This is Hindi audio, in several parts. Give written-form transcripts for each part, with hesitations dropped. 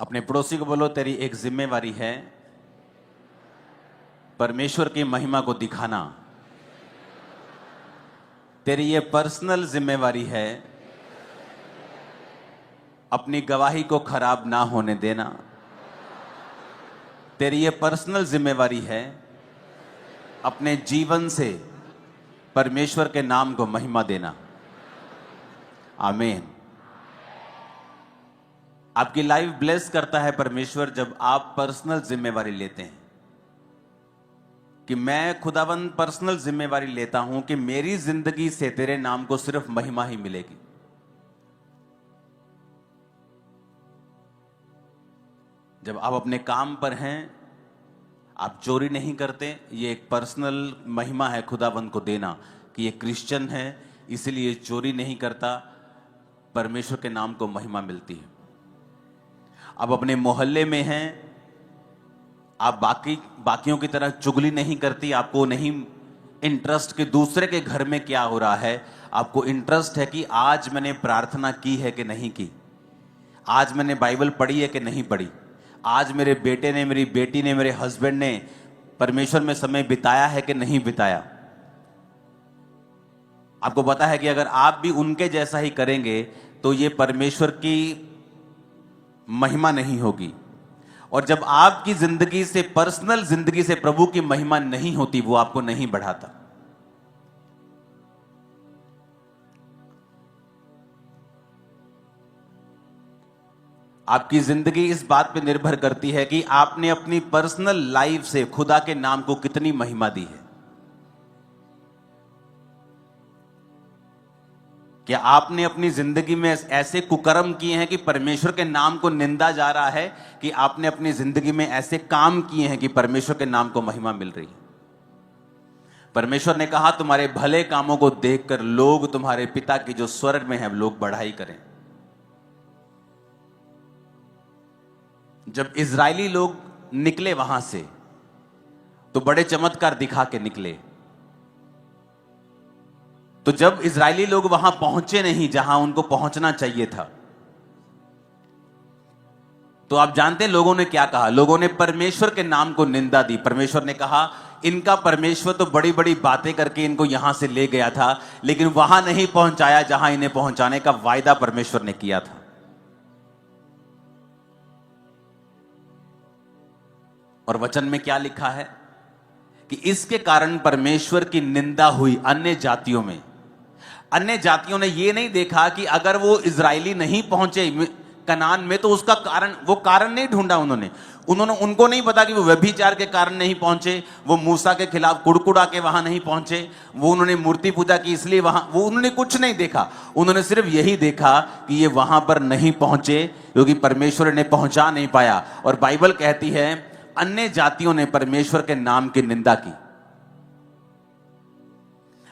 अपने पड़ोसी को बोलो, तेरी एक जिम्मेवारी है परमेश्वर की महिमा को दिखाना। तेरी ये पर्सनल जिम्मेवारी है अपनी गवाही को खराब ना होने देना। तेरी ये पर्सनल जिम्मेवारी है अपने जीवन से परमेश्वर के नाम को महिमा देना। आमीन। आपकी लाइफ ब्लेस करता है परमेश्वर जब आप पर्सनल जिम्मेवारी लेते हैं कि मैं खुदावंद पर्सनल जिम्मेवारी लेता हूं कि मेरी जिंदगी से तेरे नाम को सिर्फ महिमा ही मिलेगी। जब आप अपने काम पर हैं, आप चोरी नहीं करते, ये एक पर्सनल महिमा है खुदावंद को देना कि ये क्रिश्चियन है इसलिए चोरी नहीं करता, परमेश्वर के नाम को महिमा मिलती है। आप अपने मोहल्ले में हैं, आप बाकियों की तरह चुगली नहीं करती, आपको नहीं इंटरेस्ट कि दूसरे के घर में क्या हो रहा है, आपको इंटरेस्ट है कि आज मैंने प्रार्थना की है कि नहीं की, आज मैंने बाइबल पढ़ी है कि नहीं पढ़ी, आज मेरे बेटे ने, मेरी बेटी ने, मेरे हस्बैंड ने परमेश्वर में समय बिताया है कि नहीं बिताया। आपको पता है कि अगर आप भी उनके जैसा ही करेंगे तो ये परमेश्वर की महिमा नहीं होगी। और जब आपकी जिंदगी से, पर्सनल जिंदगी से प्रभु की महिमा नहीं होती, वो आपको नहीं बढ़ाता। आपकी जिंदगी इस बात पे निर्भर करती है कि आपने अपनी पर्सनल लाइफ से खुदा के नाम को कितनी महिमा दी है। क्या आपने अपनी जिंदगी में ऐसे कुकर्म किए हैं कि परमेश्वर के नाम को निंदा जा रहा है, कि आपने अपनी जिंदगी में ऐसे काम किए हैं कि परमेश्वर के नाम को महिमा मिल रही है। परमेश्वर ने कहा तुम्हारे भले कामों को देखकर लोग तुम्हारे पिता की जो स्वर्ग में है लोग बढ़ाई करें। जब इजरायली लोग निकले वहां से तो बड़े चमत्कार दिखा के निकले। तो जब इजरायली लोग वहां पहुंचे नहीं जहां उनको पहुंचना चाहिए था, तो आप जानते हैं लोगों ने क्या कहा? लोगों ने परमेश्वर के नाम को निंदा दी। परमेश्वर ने कहा इनका परमेश्वर तो बड़ी बड़ी बातें करके इनको यहां से ले गया था, लेकिन वहां नहीं पहुंचाया जहां इन्हें पहुंचाने का वायदा परमेश्वर ने किया था। और वचन में क्या लिखा है कि इसके कारण परमेश्वर की निंदा हुई अन्य जातियों में। अन्य जातियों ने यह नहीं देखा कि अगर वो इजरायली नहीं पहुंचे कनान में तो उसका कारण, वो कारण नहीं ढूंढा उनको नहीं पता कि वो व्यभिचार के कारण नहीं पहुंचे, वो मूसा के खिलाफ कुड़कुड़ा के वहां नहीं पहुंचे, वो उन्होंने मूर्ति पूजा की इसलिए वहां, वो उन्होंने कुछ नहीं देखा। उन्होंने सिर्फ यही देखा कि ये वहां पर नहीं पहुंचे क्योंकि परमेश्वर ने पहुंचा नहीं पाया। और बाइबल कहती है अन्य जातियों ने परमेश्वर के नाम की निंदा की।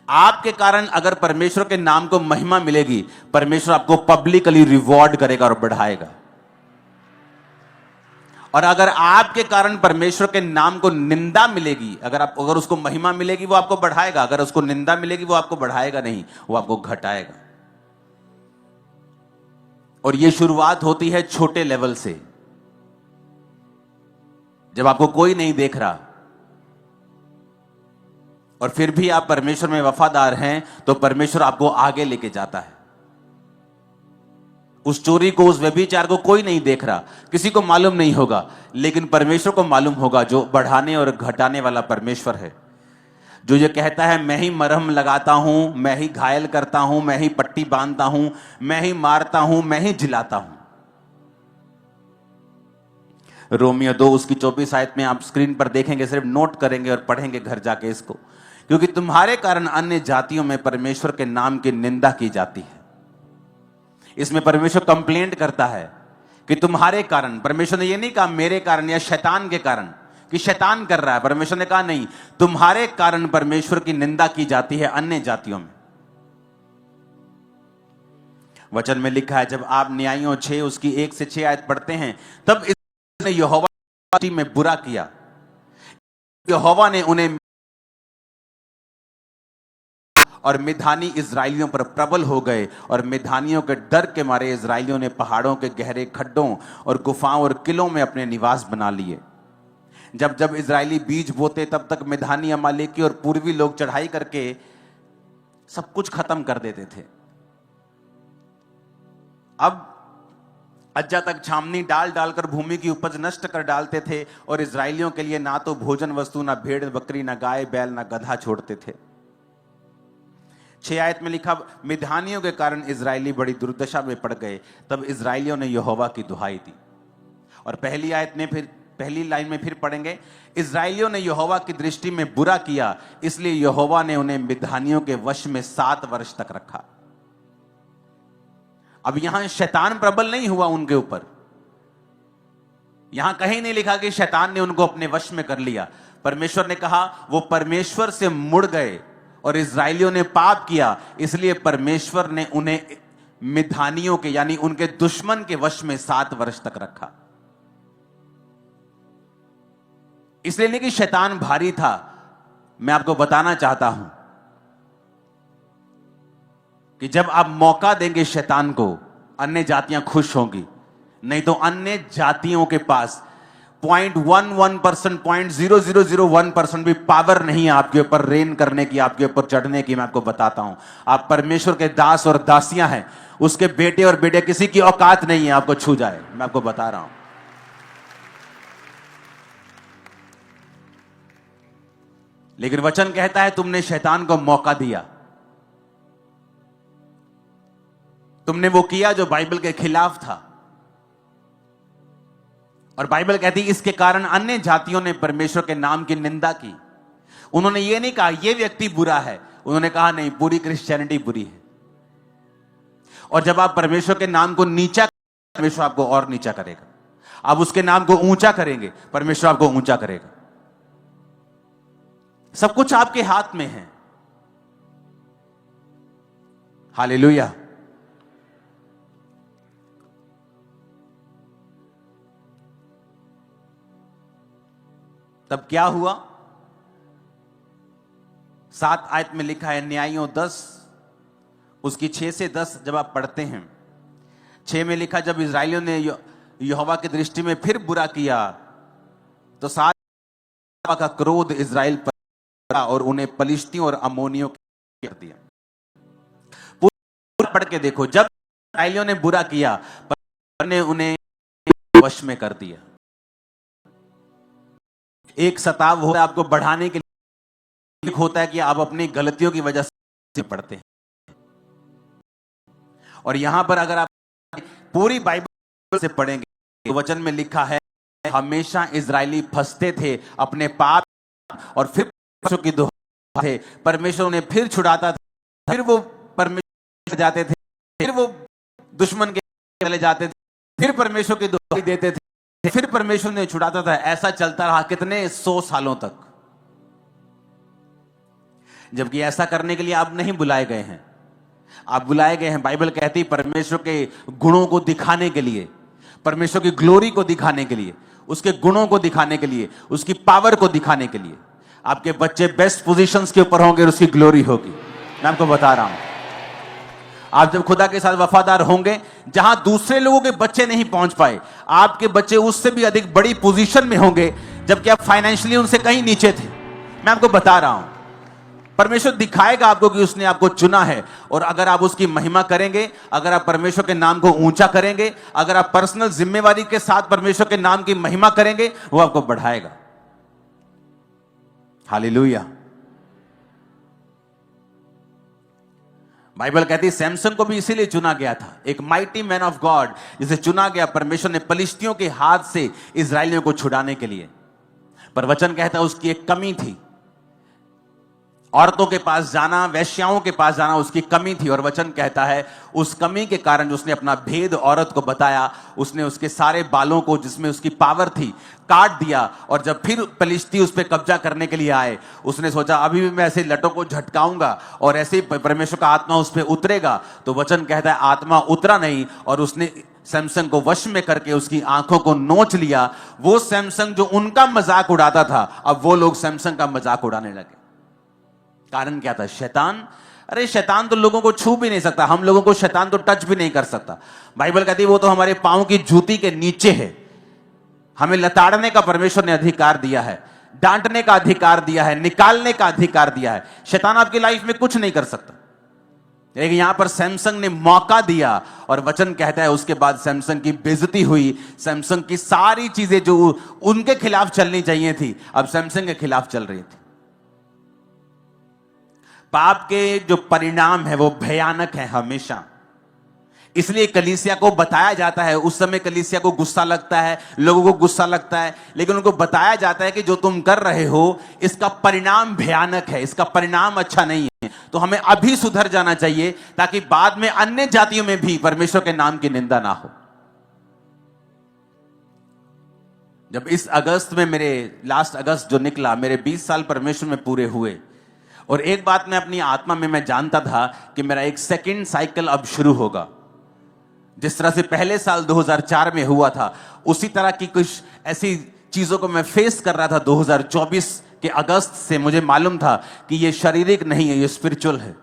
आपके कारण अगर परमेश्वर के नाम को महिमा मिलेगी, परमेश्वर आपको पब्लिकली रिवॉर्ड करेगा और बढ़ाएगा। और अगर आपके कारण परमेश्वर के नाम को निंदा मिलेगी, अगर उसको महिमा मिलेगी वो आपको बढ़ाएगा, अगर उसको निंदा मिलेगी वो आपको बढ़ाएगा नहीं, वो आपको घटाएगा। और यह शुरुआत होती है छोटे लेवल से। जब आपको कोई नहीं देख रहा और फिर भी आप परमेश्वर में वफादार हैं, तो परमेश्वर आपको आगे लेके जाता है। उस चोरी को, उस व्यभिचार को कोई नहीं देख रहा, किसी को मालूम नहीं होगा, लेकिन परमेश्वर को मालूम होगा, जो बढ़ाने और घटाने वाला परमेश्वर है। जो ये कहता है मैं ही मरहम लगाता हूं, मैं ही घायल करता हूं, मैं ही पट्टी बांधता हूं, मैं ही मारता हूं, मैं ही जिलाता हूं। रोमियो 2 उसकी 24 आयत में आप स्क्रीन पर देखेंगे, सिर्फ नोट करेंगे और पढ़ेंगे घर जाके इसको। क्योंकि तुम्हारे कारण अन्य जातियों में परमेश्वर के नाम की निंदा की जाती है। इसमें परमेश्वर कंप्लेंट करता है कि तुम्हारे कारण। परमेश्वर ने यह नहीं कहा मेरे कारण या शैतान के कारण कि शैतान कर रहा है। परमेश्वर ने कहा नहीं, तुम्हारे कारण परमेश्वर की निंदा की जाती है अन्य जातियों में। वचन में लिखा है, जब आप न्यायियों 6 उसकी 1 से 6 आयत पढ़ते हैं, तब इसने यहोवा में बुरा किया, यहोवा ने उन्हें और मिधानी इजरायलियों पर प्रबल हो गए, और मिधानियों के डर के मारे इजरायलियों ने पहाड़ों के गहरे खड्डों और गुफाओं और किलों में अपने निवास बना लिए। जब जब इजरायली बीज बोते तब तक मिधानी, अमालेकी और पूर्वी लोग चढ़ाई करके सब कुछ खत्म कर देते थे। अब अज्जा तक छावनी डाल डालकर भूमि की उपज नष्ट कर डालते थे, और इजरायलियों के लिए ना तो भोजन वस्तु, ना भेड़ बकरी, ना गाय बैल, ना गधा छोड़ते थे। 6 आयत में लिखा, मिधानियों के कारण इजरायली बड़ी दुर्दशा में पड़ गए। तब इजरायलियों ने यहोवा की दुहाई दी। और पहली लाइन में फिर पढ़ेंगे, इजरायलियों ने यहोवा की दृष्टि में बुरा किया, इसलिए यहोवा ने उन्हें मिधानियों के वश में 7 वर्ष तक रखा। अब यहां शैतान प्रबल नहीं हुआ उनके ऊपर। यहां कहीं नहीं लिखा कि शैतान ने उनको अपने वश में कर लिया। परमेश्वर ने कहा वो परमेश्वर से मुड़ गए और इजरायलियों ने पाप किया, इसलिए परमेश्वर ने उन्हें मिधानियों के यानी उनके दुश्मन के वश में 7 वर्ष तक रखा। इसलिए नहीं कि शैतान भारी था। मैं आपको बताना चाहता हूं कि जब आप मौका देंगे शैतान को, अन्य जातियां खुश होंगी। नहीं तो अन्य जातियों के पास 0.11%, 0.0001% भी पावर नहीं है आपके ऊपर रेन करने की, आपके ऊपर चढ़ने की। मैं आपको बताता हूं, आप परमेश्वर के दास और दासियां हैं। उसके बेटे और बेटे किसी की औकात नहीं है आपको छू जाए। मैं आपको बता रहा हूं। लेकिन वचन कहता है तुमने शैतान को मौका दिया, तुमने वो किया जो बाइबल के खिलाफ था। और बाइबल कहती है इसके कारण अन्य जातियों ने परमेश्वर के नाम की निंदा की। उन्होंने ये नहीं कहा ये व्यक्ति बुरा है, उन्होंने कहा नहीं, पूरी क्रिश्चियनिटी बुरी है। और जब आप परमेश्वर के नाम को नीचा, परमेश्वर आपको और नीचा करेगा। आप उसके नाम को ऊंचा करेंगे, परमेश्वर आपको ऊंचा करेगा। सब कुछ आपके हाथ में है। हालेलुया। तब क्या हुआ? 7 आयत में लिखा है, न्यायियों 10 उसकी 6 से 10 जब आप पढ़ते हैं, 6 में लिखा, जब इजरायलियों ने यहोवा की दृष्टि में फिर बुरा किया तो 7 का क्रोध इजराइल पर और उन्हें पलिश्तियों और अमोनियों कर दिया। पूरा पढ़ के देखो, जब इजरायलियों ने बुरा किया, परमेश्वर ने उन्हें वश में कर दिया। एक सताव होता है आपको बढ़ाने के लिए, एक होता है कि आप अपनी गलतियों की वजह से पढ़ते हैं। और यहां पर अगर आप पूरी बाइबल से पढ़ेंगे तो वचन में लिखा है हमेशा इजरायली फंसते थे अपने पाप, और फिर परमेश्वर की दुहाई थे, परमेश्वर उन्हें फिर छुड़ाता था, फिर वो परमेश्वर जाते थे, फिर वो दुश्मन के चले जाते थे, फिर परमेश्वर की दुहाई देते थे, फिर परमेश्वर ने छुड़ाता था। ऐसा चलता रहा कितने 100 सालों तक। जबकि ऐसा करने के लिए आप नहीं बुलाए गए हैं। आप बुलाए गए हैं, बाइबल कहती है, परमेश्वर के गुणों को दिखाने के लिए, परमेश्वर की ग्लोरी को दिखाने के लिए, उसके गुणों को दिखाने के लिए, उसकी पावर को दिखाने के लिए। आपके बच्चे बेस्ट पोजीशंस के ऊपर होंगे और उसकी ग्लोरी होगी। मैं आपको बता रहा हूं, आप जब खुदा के साथ वफादार होंगे, जहां दूसरे लोगों के बच्चे नहीं पहुंच पाए, आपके बच्चे उससे भी अधिक बड़ी पोजीशन में होंगे, जबकि आप फाइनेंशियली उनसे कहीं नीचे थे। मैं आपको बता रहा हूं, परमेश्वर दिखाएगा आपको कि उसने आपको चुना है। और अगर आप उसकी महिमा करेंगे, अगर आप परमेश्वर के नाम को ऊंचा करेंगे, अगर आप पर्सनल जिम्मेवारी के साथ परमेश्वर के नाम की महिमा करेंगे, वो आपको बढ़ाएगा। हालेलुया। बाइबल कहती है सैमसन को भी इसीलिए चुना गया था, एक माइटी मैन ऑफ गॉड, जिसे चुना गया परमेश्वर ने पलिश्तियों के हाथ से इजरायलियों को छुड़ाने के लिए। पर वचन कहता है उसकी एक कमी थी, औरतों के पास जाना, वेश्याओं के पास जाना उसकी कमी थी। और वचन कहता है उस कमी के कारण उसने अपना भेद औरत को बताया, उसने उसके सारे बालों को जिसमें उसकी पावर थी काट दिया। और जब फिर पलिश्ती उस पर कब्जा करने के लिए आए, उसने सोचा अभी भी मैं ऐसे लटों को झटकाऊंगा और ऐसे ही परमेश्वर का आत्मा उस पर उतरेगा। तो वचन कहता है आत्मा उतरा नहीं, और उसने सैमसन को वश में करके उसकी आंखों को नोच लिया। वो सैमसन जो उनका मजाक उड़ाता था, अब वो लोग सैमसन का मजाक उड़ाने लगे। कारण क्या था? शैतान। अरे शैतान तो लोगों को छू भी नहीं सकता, हम लोगों को शैतान तो टच भी नहीं कर सकता। बाइबल कहती है वो तो हमारे पांव की जूती के नीचे है। हमें लताड़ने का परमेश्वर ने अधिकार दिया है, डांटने का अधिकार दिया है, निकालने का अधिकार दिया है। शैतान आपकी लाइफ में कुछ नहीं कर सकता। लेकिन यहां पर सैमसंग ने मौका दिया और वचन कहता है उसके बाद सैमसंग की बेइज्जती हुई। सैमसंग की सारी चीजें जो उनके खिलाफ चलनी चाहिए थी अब सैमसंग के खिलाफ चल रही थी। पाप के जो परिणाम है वो भयानक है हमेशा। इसलिए कलीसिया को बताया जाता है, उस समय कलीसिया को गुस्सा लगता है, लोगों को गुस्सा लगता है, लेकिन उनको बताया जाता है कि जो तुम कर रहे हो इसका परिणाम भयानक है, इसका परिणाम अच्छा नहीं है, तो हमें अभी सुधर जाना चाहिए ताकि बाद में अन्य जातियों में भी परमेश्वर के नाम की निंदा ना हो। जब इस अगस्त में मेरे लास्ट अगस्त जो निकला, मेरे 20 साल परमेश्वर में पूरे हुए, और एक बात मैं अपनी आत्मा में मैं जानता था कि मेरा एक सेकंड साइकिल अब शुरू होगा। जिस तरह से पहले साल 2004 में हुआ था, उसी तरह की कुछ ऐसी चीजों को मैं फेस कर रहा था 2024 के अगस्त से। मुझे मालूम था कि ये शारीरिक नहीं है, ये स्पिरिचुअल है।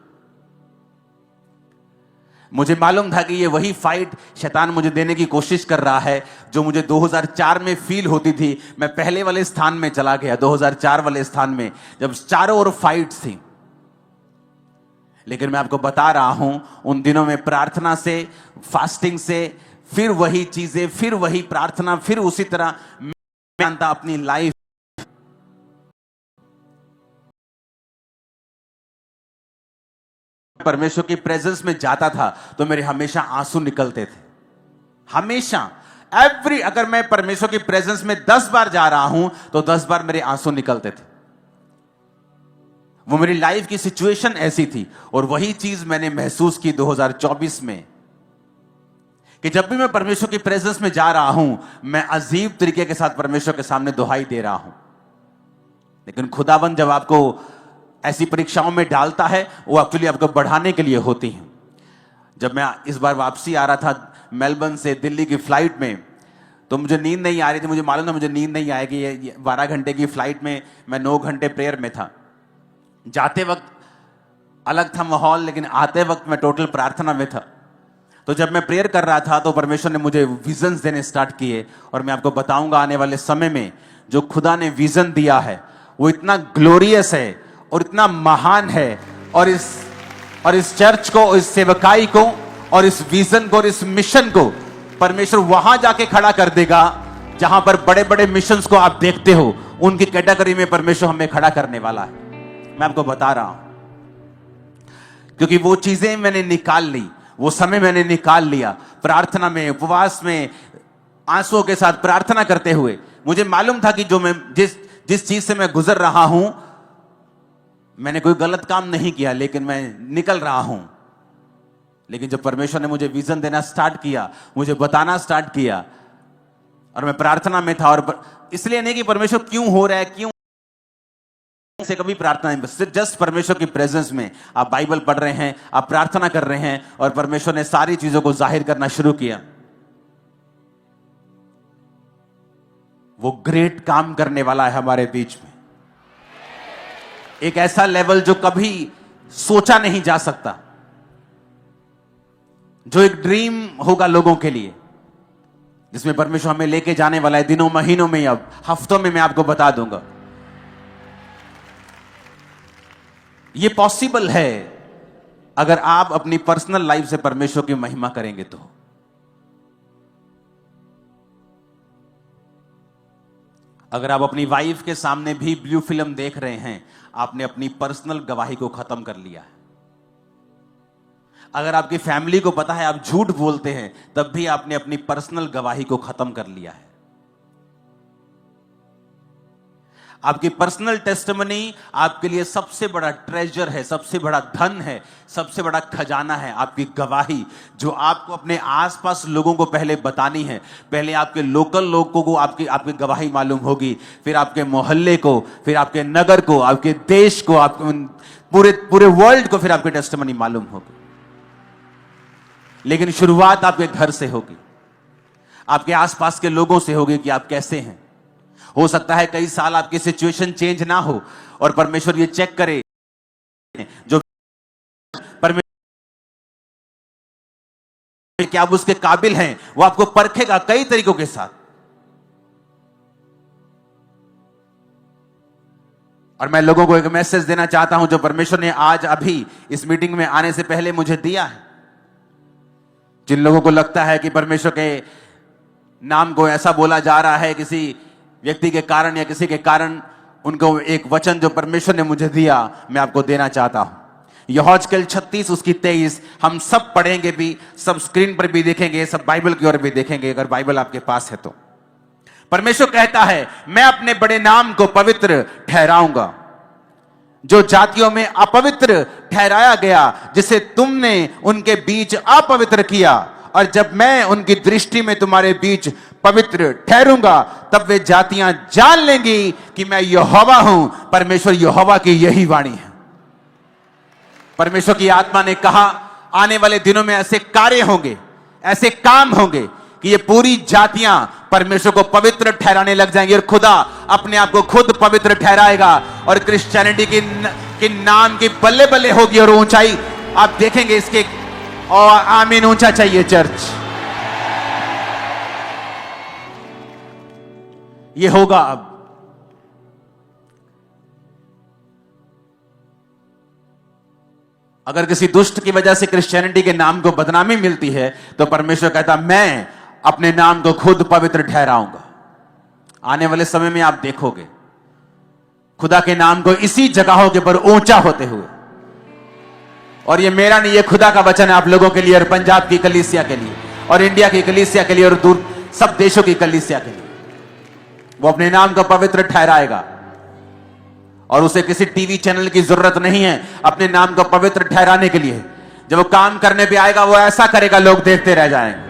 मुझे मालूम था कि ये वही फाइट शैतान मुझे देने की कोशिश कर रहा है जो मुझे 2004 में फील होती थी। मैं पहले वाले स्थान में चला गया, 2004 वाले स्थान में, जब चारों ओर फाइट्स थी। लेकिन मैं आपको बता रहा हूं, उन दिनों में प्रार्थना से, फास्टिंग से, फिर वही चीजें, फिर वही प्रार्थना, फिर उसी तरह मैं जानता अपनी लाइफ परमेश्वर की प्रेजेंस में जाता था तो मेरे हमेशा आंसू निकलते थे। हमेशा अगर मैं परमेश्वर की प्रेजेंस में 10 बार जा रहा हूं तो 10 बार मेरे आंसू निकलते थे। वो मेरी लाइफ की सिचुएशन ऐसी थी। और वही चीज मैंने महसूस की 2024 में कि जब भी मैं परमेश्वर की प्रेजेंस में जा रहा हूं, मैं अजीब तरीके के साथ परमेश्वर के सामने दुहाई दे रहा हूं। लेकिन खुदाबंद जब आपको ऐसी परीक्षाओं में डालता है, वो एक्चुअली आपको बढ़ाने के लिए होती हैं। जब मैं इस बार वापसी आ रहा था मेलबर्न से दिल्ली की फ्लाइट में, तो मुझे नींद नहीं आ रही थी। मुझे मालूम था मुझे नींद नहीं आएगी। ये 12 घंटे की फ्लाइट में मैं 9 घंटे प्रेयर में था। जाते वक्त अलग था माहौल, लेकिन आते वक्त मैं टोटल प्रार्थना में था। तो जब मैं प्रेयर कर रहा था तो परमेश्वर ने मुझे विजन्स देने स्टार्ट किए। और मैं आपको बताऊंगा आने वाले समय में जो खुदा ने विजन दिया है वो इतना ग्लोरियस है और इतना महान है। और इस चर्च को, इस सेवकाई को, और इस विजन को और इस मिशन को परमेश्वर वहां जाके खड़ा कर देगा जहां पर बड़े बड़े मिशंस को आप देखते हो, उनकी कैटेगरी में परमेश्वर हमें खड़ा करने वाला है। मैं आपको बता रहा हूं क्योंकि वो चीजें मैंने निकाल ली, वो समय मैंने निकाल लिया प्रार्थना में, उपवास में, आंसुओं के साथ प्रार्थना करते हुए। मुझे मालूम था कि जो मैं जिस चीज से मैं गुजर रहा हूं, मैंने कोई गलत काम नहीं किया, लेकिन मैं निकल रहा हूं। लेकिन जब परमेश्वर ने मुझे विजन देना स्टार्ट किया, मुझे बताना स्टार्ट किया, और मैं प्रार्थना में था, और इसलिए नहीं कि परमेश्वर क्यों हो रहा है, क्यों से कभी प्रार्थना नहीं, बस जस्ट परमेश्वर की प्रेजेंस में आप बाइबल पढ़ रहे हैं, आप प्रार्थना कर रहे हैं, और परमेश्वर ने सारी चीजों को जाहिर करना शुरू किया। वो ग्रेट काम करने वाला है हमारे बीच में, एक ऐसा लेवल जो कभी सोचा नहीं जा सकता, जो एक ड्रीम होगा लोगों के लिए, जिसमें परमेश्वर हमें लेके जाने वाला है दिनों, महीनों में, अब हफ्तों में। मैं आपको बता दूंगा ये पॉसिबल है अगर आप अपनी पर्सनल लाइफ से परमेश्वर की महिमा करेंगे तो। अगर आप अपनी वाइफ के सामने भी ब्लू फिल्म देख रहे हैं, आपने अपनी पर्सनल गवाही को खत्म कर लिया है। अगर आपकी फैमिली को पता है आप झूठ बोलते हैं, तब भी आपने अपनी पर्सनल गवाही को खत्म कर लिया है। आपकी पर्सनल टेस्टिमनी आपके लिए सबसे बड़ा ट्रेजर है, सबसे बड़ा धन है, सबसे बड़ा खजाना है। आपकी गवाही जो आपको अपने आसपास लोगों को पहले बतानी है। पहले आपके लोकल लोगों को आपकी गवाही मालूम होगी, फिर आपके मोहल्ले को, फिर आपके नगर को, आपके देश को, आपके पूरे वर्ल्ड को फिर आपकी टेस्टिमनी मालूम होगी। लेकिन शुरुआत आपके घर से होगी, आपके आसपास के लोगों से होगी कि आप कैसे हैं। हो सकता है कई साल आपकी सिचुएशन चेंज ना हो और परमेश्वर ये चेक करे जो कि आप उसके काबिल हैं। वो आपको परखेगा कई तरीकों के साथ। और मैं लोगों को एक मैसेज देना चाहता हूं जो परमेश्वर ने आज अभी इस मीटिंग में आने से पहले मुझे दिया है। जिन लोगों को लगता है कि परमेश्वर के नाम को ऐसा बोला जा रहा है किसी व्यक्ति के कारण या किसी के कारण, उनको एक वचन जो परमेश्वर ने मुझे दिया मैं आपको देना चाहता हूं। यहोशूएल 36 उसकी 23 हम सब पढ़ेंगे भी, सब स्क्रीन पर भी देखेंगे, सब बाइबल की ओर भी देखेंगे अगर बाइबल आपके पास है तो। परमेश्वर कहता है मैं अपने बड़े नाम को पवित्र ठहराऊंगा। जो जातियों में अपवित्र ठहराया गया, जिसे तुमने उनके बीच अपवित्र किया, और जब मैं उनकी दृष्टि में तुम्हारे बीच पवित्र ठहरूंगा, तब वे जातियां जान लेंगी कि मैं यहोवा हूं। परमेश्वर यहोवा की यही वाणी है। परमेश्वर की आत्मा ने कहा आने वाले दिनों में ऐसे कार्य होंगे, ऐसे काम होंगे कि ये पूरी जातियां परमेश्वर को पवित्र ठहराने लग जाएंगी, और खुदा अपने आप को खुद पवित्र ठहराएगा, और क्रिश्चियनिटी की नाम की बल्ले बल्ले होगी और ऊंचाई आप देखेंगे इसके। और आमीन ऊंचा चाहिए चर्च। ये होगा अब। अगर किसी दुष्ट की वजह से क्रिश्चियनिटी के नाम को बदनामी मिलती है तो परमेश्वर कहता मैं अपने नाम को खुद पवित्र ठहराऊंगा। आने वाले समय में आप देखोगे खुदा के नाम को इसी जगहों के पर ऊंचा होते हुए। और ये मेरा नहीं, ये खुदा का वचन है आप लोगों के लिए, और पंजाब की कलीसिया के लिए, और इंडिया की कलीसिया के लिए, और दूर सब देशों की कलीसिया के लिए। वो अपने नाम को पवित्र ठहराएगा, और उसे किसी टीवी चैनल की जरूरत नहीं है अपने नाम को पवित्र ठहराने के लिए। जब वो काम करने पे आएगा वो ऐसा करेगा लोग देखते रह जाएंगे।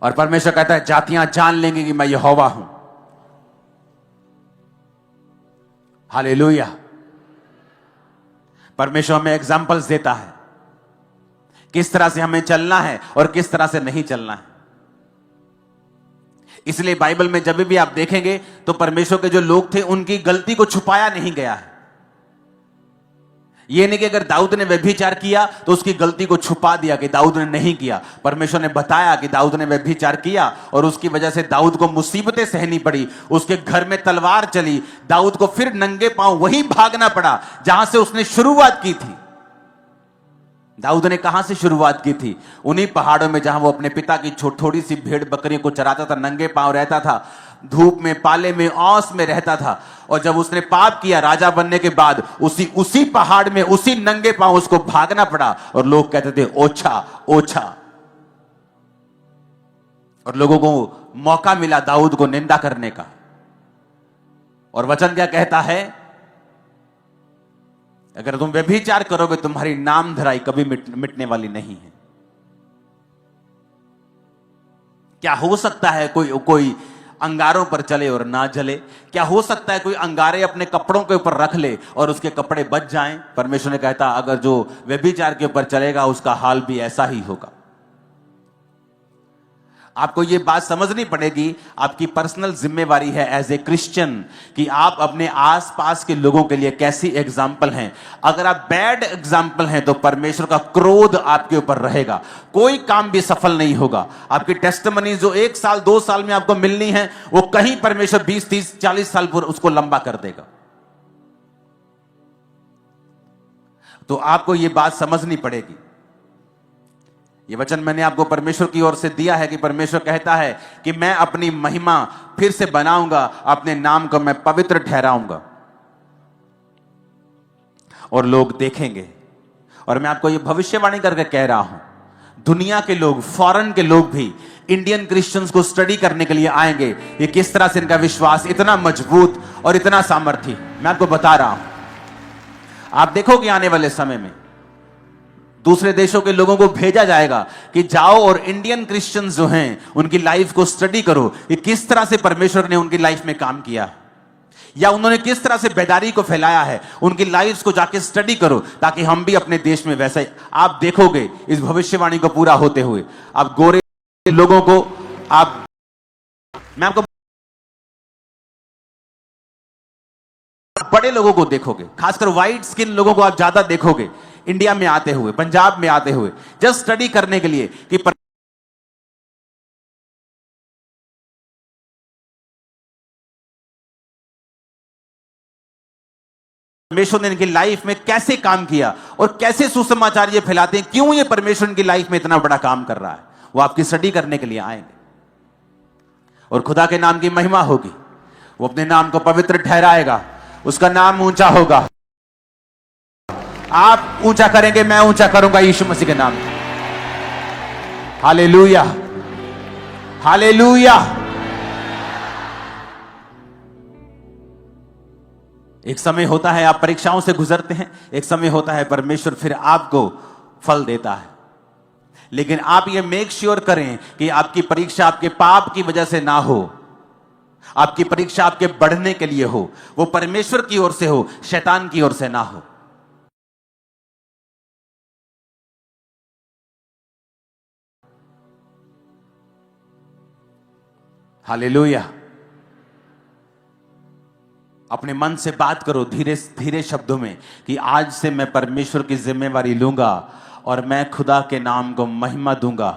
और परमेश्वर कहता है जातियां जान लेंगी कि मैं यहोवा हूं। हालेलुया। परमेश्वर हमें एग्जाम्पल्स देता है किस तरह से हमें चलना है और किस तरह से नहीं चलना है। इसलिए बाइबल में जब भी आप देखेंगे तो परमेश्वर के जो लोग थे उनकी गलती को छुपाया नहीं गया है। यह नहीं कि अगर दाऊद ने व्यभिचार किया तो उसकी गलती को छुपा दिया कि दाऊद ने नहीं किया। परमेश्वर ने बताया कि दाऊद ने व्यभिचार किया और उसकी वजह से दाऊद को मुसीबतें सहनी पड़ी, उसके घर में तलवार चली, दाऊद को फिर नंगे पांव वही भागना पड़ा जहां से उसने शुरुआत की थी। दाऊद ने कहां से शुरुआत की थी? उन्हीं पहाड़ों में जहां वो अपने पिता की थोड़ी सी भेड़ बकरियों को चराता था, नंगे पांव रहता था, धूप में, पाले में, औस में रहता था। और जब उसने पाप किया राजा बनने के बाद उसी पहाड़ में उसी नंगे पांव उसको भागना पड़ा, और लोग कहते थे ओछा ओछा। और लोगों को मौका मिला दाऊद को निंदा करने का। और वचन क्या कहता है? अगर तुम व्यभिचार करोगे तुम्हारी नाम धराई कभी मिटने वाली नहीं है। क्या हो सकता है कोई अंगारों पर चले और ना जले? क्या हो सकता है कोई अंगारे अपने कपड़ों के ऊपर रख ले और उसके कपड़े बच जाएं? परमेश्वर ने कहता अगर जो व्यभिचार के ऊपर चलेगा उसका हाल भी ऐसा ही होगा। आपको यह बात समझनी पड़ेगी, आपकी पर्सनल जिम्मेवारी है एज ए क्रिश्चियन कि आप अपने आसपास के लोगों के लिए कैसी एग्जाम्पल हैं। अगर आप बैड एग्जाम्पल हैं तो परमेश्वर का क्रोध आपके ऊपर रहेगा, कोई काम भी सफल नहीं होगा। आपकी टेस्टिमनी जो 1 साल 2 साल में आपको मिलनी है वो कहीं परमेश्वर 20 30 40 साल पर उसको लंबा कर देगा। तो आपको यह बात समझनी पड़ेगी। ये वचन मैंने आपको परमेश्वर की ओर से दिया है कि परमेश्वर कहता है कि मैं अपनी महिमा फिर से बनाऊंगा, अपने नाम को मैं पवित्र ठहराऊंगा और लोग देखेंगे। और मैं आपको ये भविष्यवाणी करके कह रहा हूं, दुनिया के लोग, फॉरेन के लोग भी इंडियन क्रिश्चियंस को स्टडी करने के लिए आएंगे। ये किस तरह से इनका विश्वास इतना मजबूत और इतना सामर्थ्य, मैं आपको बता रहा हूं। आप देखोगे आने वाले समय में दूसरे देशों के लोगों को भेजा जाएगा कि जाओ और इंडियन क्रिश्चियंस जो हैं उनकी लाइफ को स्टडी करो, कि किस तरह से परमेश्वर ने उनकी लाइफ में काम किया या उन्होंने किस तरह से बेदारी को फैलाया है। उनकी लाइफ को जाके स्टडी करो ताकि हम भी अपने देश में वैसा ही। आप देखोगे इस भविष्यवाणी को पूरा होते हुए। आप गोरे लोगों को मैं आपको आप बड़े लोगों को देखोगे, खासकर व्हाइट स्किन लोगों को आप ज्यादा देखोगे इंडिया में आते हुए, पंजाब में आते हुए, जस्ट स्टडी करने के लिए कि परमेश्वर ने इनकी लाइफ में कैसे काम किया और कैसे सुसमाचार ये फैलाते हैं, क्यों ये परमेश्वर इनकी लाइफ में इतना बड़ा काम कर रहा है, वो आपकी स्टडी करने के लिए आएंगे और खुदा के नाम की महिमा होगी। वो अपने नाम को पवित्र ठहराएगा, उसका नाम ऊंचा होगा। आप ऊंचा करेंगे, मैं ऊंचा करूंगा यीशु मसीह के नाम में। Hallelujah, hallelujah. एक समय होता है आप परीक्षाओं से गुजरते हैं, एक समय होता है परमेश्वर फिर आपको फल देता है, लेकिन आप ये मेक श्योर करें कि आपकी परीक्षा आपके पाप की वजह से ना हो, आपकी परीक्षा आपके बढ़ने के लिए हो, वो परमेश्वर की ओर से हो, शैतान की ओर से ना हो। हालेलुया। अपने मन से बात करो धीरे धीरे शब्दों में कि आज से मैं परमेश्वर की जिम्मेवारी लूंगा और मैं खुदा के नाम को महिमा दूंगा।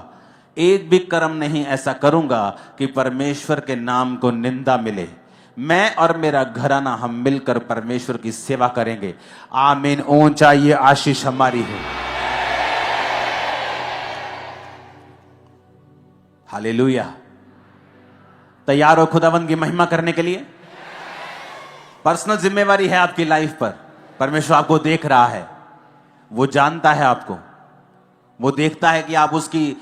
एक भी कर्म नहीं ऐसा करूंगा कि परमेश्वर के नाम को निंदा मिले। मैं और मेरा घराना हम मिलकर परमेश्वर की सेवा करेंगे। आमीन। ऊंचा ये आशीष हमारी है। हालेलुया। तैयार हो खुदावंद की महिमा करने के लिए? पर्सनल जिम्मेवारी है आपकी लाइफ पर। परमेश्वर आपको देख रहा है, वो जानता है आपको, वो देखता है कि आप उसकी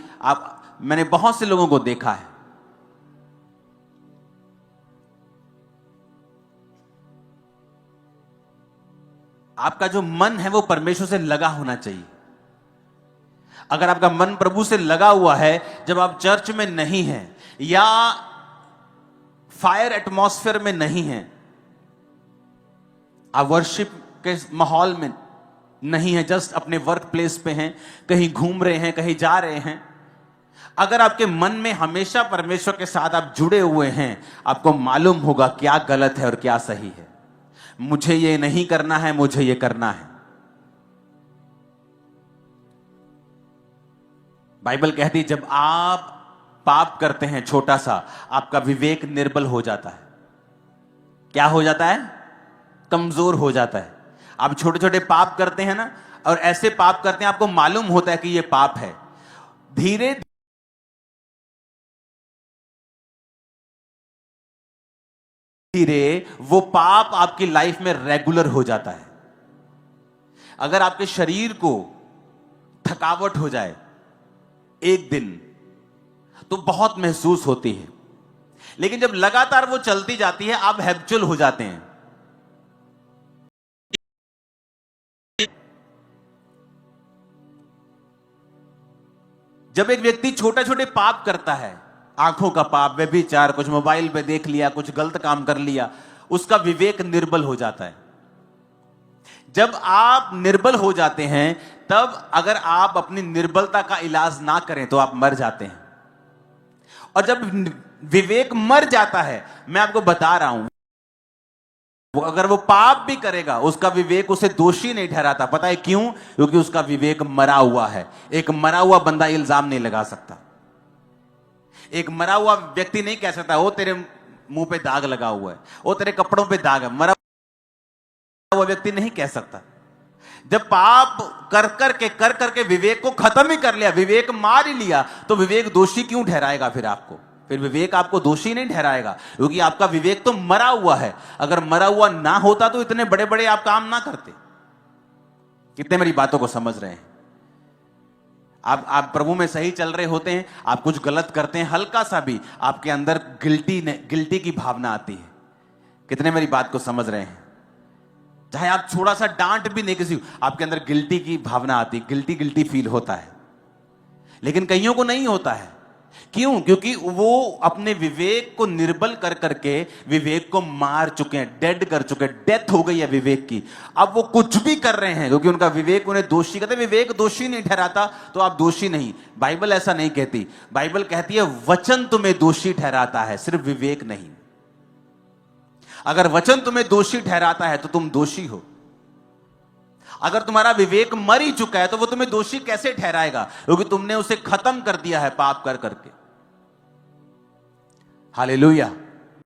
मैंने बहुत से लोगों को देखा है, आपका जो मन है वो परमेश्वर से लगा होना चाहिए। अगर आपका मन प्रभु से लगा हुआ है, जब आप चर्च में नहीं हैं या फायर एटमॉस्फेयर में नहीं हैं, आप वर्शिप के माहौल में नहीं है, जस्ट अपने वर्क प्लेस पे हैं, कहीं घूम रहे हैं, कहीं जा रहे हैं, अगर आपके मन में हमेशा परमेश्वर के साथ आप जुड़े हुए हैं, आपको मालूम होगा क्या गलत है और क्या सही है। मुझे ये नहीं करना है, मुझे ये करना है। बाइबल कहती है जब आप पाप करते हैं छोटा सा, आपका विवेक निर्बल हो जाता है। क्या हो जाता है? कमजोर हो जाता है। आप छोटे छोटे पाप करते हैं ना, और ऐसे पाप करते हैं आपको मालूम होता है कि ये पाप है, धीरे धीरे वो पाप आपकी लाइफ में रेगुलर हो जाता है। अगर आपके शरीर को थकावट हो जाए एक दिन तो बहुत महसूस होती है, लेकिन जब लगातार वो चलती जाती है आप हैबिचुअल हो जाते हैं। जब एक व्यक्ति छोटे छोटे पाप करता है, आंखों का पाप, व्यभिचार, कुछ मोबाइल पे देख लिया, कुछ गलत काम कर लिया, उसका विवेक निर्बल हो जाता है। जब आप निर्बल हो जाते हैं, तब अगर आप अपनी निर्बलता का इलाज ना करें तो आप मर जाते हैं। और जब विवेक मर जाता है, मैं आपको बता रहा हूं, अगर वो पाप भी करेगा उसका विवेक उसे दोषी नहीं ठहराता। पता है क्यों? क्योंकि उसका विवेक मरा हुआ है। एक मरा हुआ बंदा इल्जाम नहीं लगा सकता। एक मरा हुआ व्यक्ति नहीं कह सकता वो तेरे मुंह पे दाग लगा हुआ है, वो तेरे कपड़ों पे दाग है। मरा हुआ व्यक्ति नहीं कह सकता। जब पाप कर करके विवेक को खत्म ही कर लिया, विवेक मार ही लिया, तो विवेक दोषी क्यों ठहराएगा फिर आपको? फिर विवेक आपको दोषी नहीं ठहराएगा, क्योंकि आपका विवेक तो मरा हुआ है। अगर मरा हुआ ना होता तो इतने बड़े बड़े आप काम ना करते। कितने मेरी बातों को समझ रहे हैं? आप प्रभु में सही चल रहे होते हैं, आप कुछ गलत करते हैं, हल्का सा भी आपके अंदर गिल्टी की भावना आती है। कितने मेरी बात को समझ रहे हैं? चाहे आप थोड़ा सा डांट भी नहीं किसी, आपके अंदर गिल्टी की भावना आती, गिल्टी फील होता है। लेकिन कईयों को नहीं होता है। क्यों? क्योंकि वो अपने विवेक को निर्बल कर करके विवेक को मार चुके हैं, डेड कर चुके हैं, डेथ हो गई है विवेक की। अब वो कुछ भी कर रहे हैं क्योंकि उनका विवेक उन्हें दोषी कहते। विवेक दोषी नहीं ठहराता तो आप दोषी नहीं। बाइबल ऐसा नहीं कहती। बाइबल कहती है वचन तुम्हें दोषी ठहराता है, सिर्फ विवेक नहीं। अगर वचन तुम्हें दोषी ठहराता है तो तुम दोषी हो। अगर तुम्हारा विवेक मर ही चुका है तो वो तुम्हें दोषी कैसे ठहराएगा, क्योंकि तुमने उसे खत्म कर दिया है पाप कर करके। हालेलुया।